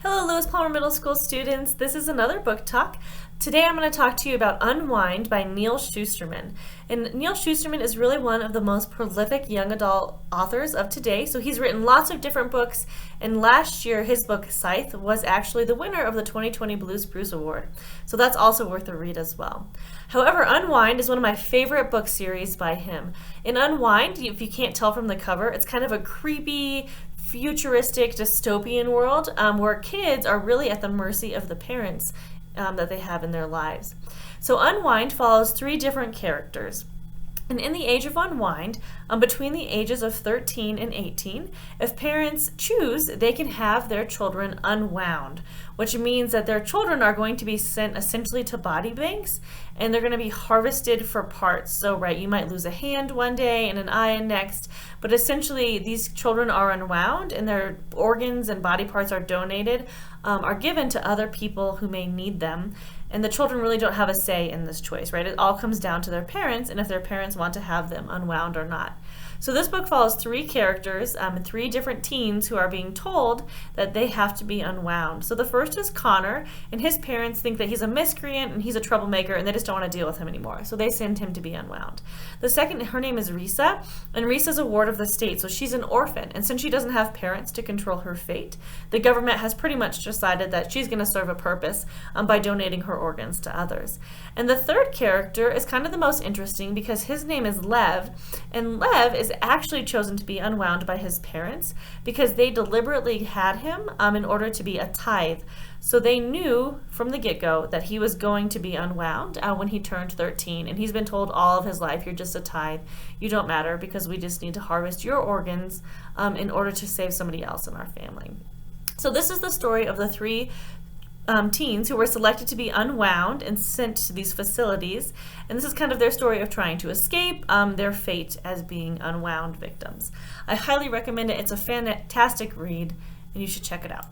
Hello, Lewis Palmer Middle School students. This is another book talk. Today I'm going to talk to you about Unwind by Neal Shusterman. And Neal Shusterman is really one of the most prolific young adult authors of today. So he's written lots of different books, and last year his book Scythe was actually the winner of the 2020 Blues Spruce Award. So that's also worth a read as well. However, Unwind is one of my favorite book series by him. In Unwind, if you can't tell from the cover, it's kind of a creepy, futuristic dystopian world where kids are really at the mercy of the parents that they have in their lives. So Unwind follows three different characters. And in the age of Unwind, between the ages of 13 and 18, if parents choose, they can have their children unwound, which means that their children are going to be sent essentially to body banks, and they're going to be harvested for parts. So, right, you might lose a hand one day and an eye next, but essentially these children are unwound and their organs and body parts are donated, are given to other people who may need them. And the children really don't have a say in this choice, right? It all comes down to their parents and if their parents want to have them unwound or not. So this book follows three characters and three different teens who are being told that they have to be unwound. So the first is Connor, and his parents think that he's a miscreant and he's a troublemaker and they just don't want to deal with him anymore. So they send him to be unwound. The second, her name is Risa, and Risa's a ward of the state. So she's an orphan, and since she doesn't have parents to control her fate, the government has pretty much decided that she's going to serve a purpose by donating her organs to others. And the third character is kind of the most interesting because his name is Lev, and Lev is actually chosen to be unwound by his parents because they deliberately had him in order to be a tithe. So they knew from the get-go that he was going to be unwound when he turned 13, and he's been told all of his life, you're just a tithe, you don't matter because we just need to harvest your organs in order to save somebody else in our family. So this is the story of the three teens who were selected to be unwound and sent to these facilities, and this is kind of their story of trying to escape their fate as being unwound victims. I highly recommend it. It's a fantastic read and you should check it out.